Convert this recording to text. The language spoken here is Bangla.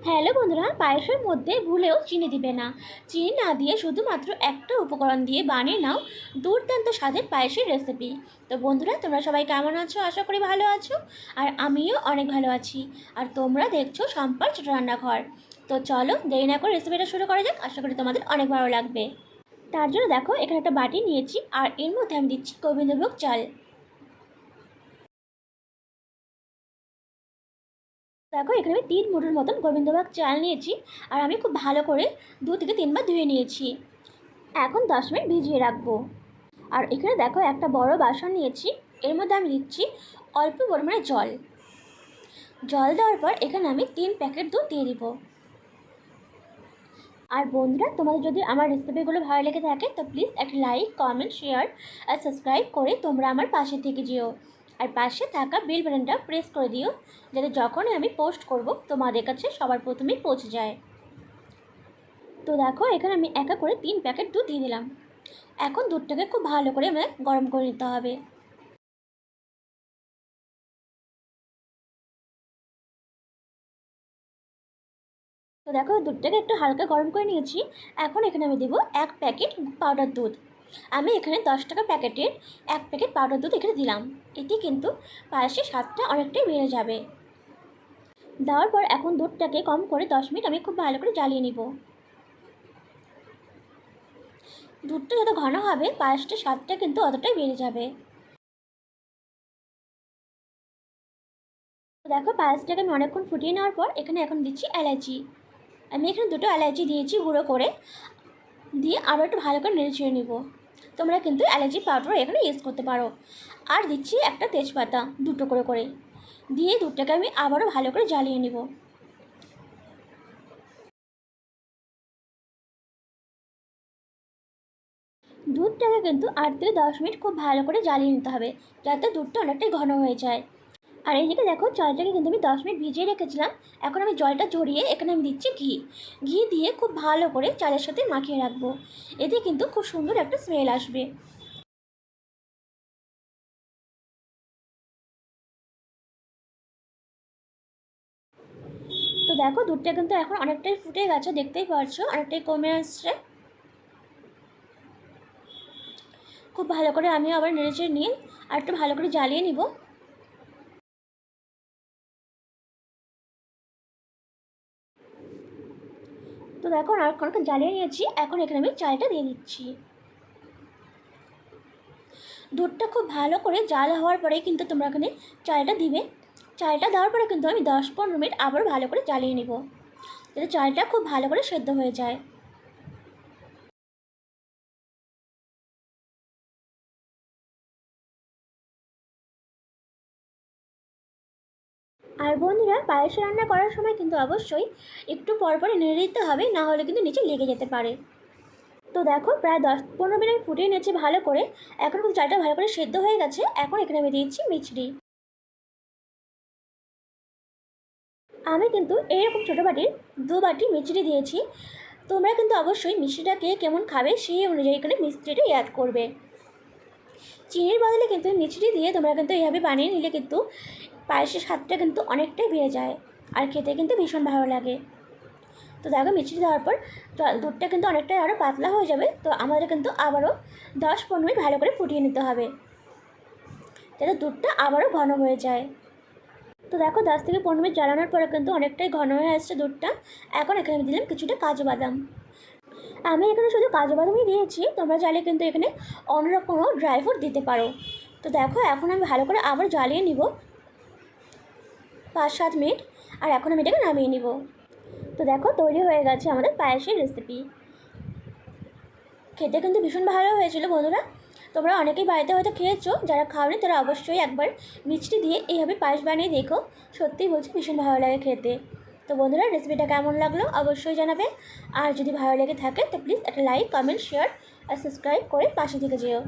হ্যালো বন্ধুরা, পায়েসের মধ্যে ভুলেও চিনি দিবে না। চিনি না দিয়ে শুধুমাত্র একটা উপকরণ দিয়ে বানিয়ে নাও দুর্দান্ত স্বাদের পায়েসের রেসিপি। তো বন্ধুরা, তোমরা সবাই কেমন আছো? আশা করি ভালো আছো। আর আমিও অনেক ভালো আছি। আর তোমরা দেখছো সম্পার ছোট রান্নাঘর। তো চলো দেরি না করে রেসিপিটা শুরু করা যাক। আশা করি তোমাদের অনেক ভালো লাগবে। তার জন্য দেখো, এখানে একটা বাটি নিয়েছি আর এর মধ্যে আমি দিচ্ছি গোবিন্দভোগ চাল। দেখো, এখানে আমি 3 মুঠোর মতন গোবিন্দভোগ চাল নিয়েছি। আর আমি খুব ভালো করে 2 থেকে 3 বার ধুয়ে নিয়েছি। এখন 10 মিনিট ভিজিয়ে রাখবো। আর এখানে দেখো, একটা বড় বাসন নিয়েছি। এর মধ্যে আমি দিচ্ছি অল্প পরিমাণে জল। জল দেওয়ার পর এখানে আমি 3 প্যাকেট দুধ দিয়ে দিব। আর বন্ধুরা, তোমাদের যদি আমার রেসিপিগুলো ভালো লেগে থাকে তো প্লিজ একটা লাইক, কমেন্ট, শেয়ার আর সাবস্ক্রাইব করে তোমরা আমার পাশে থেকে যেও। আর পাশে থাকা বেল বাটনটা প্রেস করে দিও, যাতে যখনই আমি পোস্ট করব তোমাদের কাছে সবার প্রথমেই পৌঁছে যায়। তো দেখো, এখানে আমি একা করে 3 প্যাকেট দুধ দিয়ে দিলাম। এখন দুধটাকে খুব ভালো করে আমাদের গরম করে নিতে হবে। তো দেখো, দুধটাকে একটু হালকা গরম করে নিয়েছি। এখন এখানে আমি দেবো 1 প্যাকেট পাউডার দুধ। আমি এখানে 10 টাকা প্যাকেটের 1 প্যাকেট পাউডার দুধ এখানে দিলাম। এতে কিন্তু পায়েসের স্বাদটা অনেকটাই বেড়ে যাবে। দেওয়ার পর এখন দুধটাকে কম করে 10 মিনিট আমি খুব ভালো করে জ্বালিয়ে নিব। দুধটা যত ঘন হবে পায়েসটার স্বাদটা কিন্তু অতটাই বেড়ে যাবে। তো দেখো, পায়েসটাকে আমি অনেকক্ষণ ফুটিয়ে নেওয়ার পর এখানে এখন দিচ্ছি এলাচি। আমি এখানে 2টো এলাচি দিয়েছি গুঁড়ো করে। দিয়ে আবার একটু ভালো করে নেড়ে ছেড়ে নিব। তোমরা কিন্তু এলাচি পাউডার এখানে ইউজ করতে পারো। আর দিচ্ছি একটা তেজপাতা 2 টুকরো করে। দিয়ে দুধটাকে আমি আবারও ভালো করে জ্বালিয়ে নিব। দুধটাকে কিন্তু 8 থেকে 10 মিনিট খুব ভালো করে জ্বালিয়ে নিতে হবে, যাতে দুধটা অনেকটাই ঘন হয়ে যায়। আর এইদিকে দেখো, চালটাকে কিন্তু আমি 10 মিনিট ভিজিয়ে রেখেছিলাম। এখন আমি জলটা ঝরিয়ে এখানে আমি দিচ্ছি ঘি। ঘি দিয়ে খুব ভালো করে চালের সাথে মাখিয়ে রাখবো। এতে কিন্তু খুব সুন্দর একটা স্মেল আসবে। তো দেখো, দুধটা কিন্তু এখন অনেকটাই ফুটে গেছে, দেখতেই পারছো অনেকটাই কমে আসছে। খুব ভালো করে আমি আবার নেড়েচেড়ে নিয়ে আর একটু ভালো করে জ্বালিয়ে নিব। তো দেখো, আর অনেকক্ষণ জ্বালিয়ে নিয়েছি। এখন এখানে আমি চালটা দিয়ে দিচ্ছি। দুধটা খুব ভালো করে জাল হওয়ার পরেই কিন্তু তোমরা এখানে চালটা দিবে। চালটা দেওয়ার পরে কিন্তু আমি 10-15 মিনিট আবার ভালো করে জ্বালিয়ে নিব, যাতে চালটা খুব ভালো করে সেদ্ধ হয়ে যায়। আর বন্ধুরা, পায়েস রান্না করার সময় কিন্তু অবশ্যই একটু পরপর নেড়ে দিতে হবে, না হলে কিন্তু নিচে লেগে যেতে পারে। তো দেখো, প্রায় 10-15 মিনিট আমি ফুটিয়ে নিয়েছি ভালো করে। এখন কিন্তু চালটা ভালো করে সেদ্ধ হয়ে গেছে। এখন এখানে আমি দিয়েছি মিছরি। আমি কিন্তু এইরকম ছোটো বাটির 2 বাটি মিছরি দিয়েছি। তোমরা কিন্তু অবশ্যই মিষ্টিটা কে কেমন খাবে সেই অনুযায়ী এখানে মিষ্টিটা অ্যাড করবে। চিনির বদলে কিন্তু মিছরি দিয়ে তোমরা কিন্তু এইভাবে বানিয়ে নিলে কিন্তু পায়েসের স্বাদটা কিন্তু অনেকটাই বেড়ে যায়। আর খেতে কিন্তু ভীষণ ভালো লাগে। তো দেখো, মিষ্টি দেওয়ার পর দুধটা কিন্তু অনেকটাই আরও পাতলা হয়ে যাবে। তো আমাদের কিন্তু আবারও 10-15 মিনিট ভালো করে ফুটিয়ে নিতে হবে, যাতে দুধটা আবারও ঘন হয়ে যায়। তো দেখো, 10 থেকে 15 মিনিট জ্বালানোর পরে কিন্তু অনেকটাই ঘন হয়ে আসছে দুধটা। এখন এখানে আমি দিলাম কিছুটা কাজু বাদাম। আমি এখানে শুধু কাজু বাদামই দিয়েছি, তোমরা চাইলে কিন্তু এখানে অন্য রকমও ড্রাই ফ্রুট দিতে পারো। তো দেখো, এখন আমি ভালো করে আবার জ্বালিয়ে নিব 5-7 মিনিট। আর এখন আমি এটাকে নামিয়ে নিব। তো দেখো, তৈরি হয়ে গেছে আমাদের পায়েসের রেসিপি। খেতে কিন্তু ভীষণ ভালো হয়েছিল বন্ধুরা। তোমরা অনেকেই বাড়িতে হয়তো খেয়েছো, যারা খাওনি তারা অবশ্যই একবার মিষ্টি দিয়ে এইভাবে পায়েস বানিয়ে দেখো। সত্যিই বলছি, ভীষণ ভালো লাগে খেতে। তো বন্ধুরা, রেসিপিটা কেমন লাগলো অবশ্যই জানাবে। আর যদি ভালো লেগে থাকে তো প্লিজ একটা লাইক, কমেন্ট, শেয়ার আর সাবস্ক্রাইব করে পাশে থেকে যেও।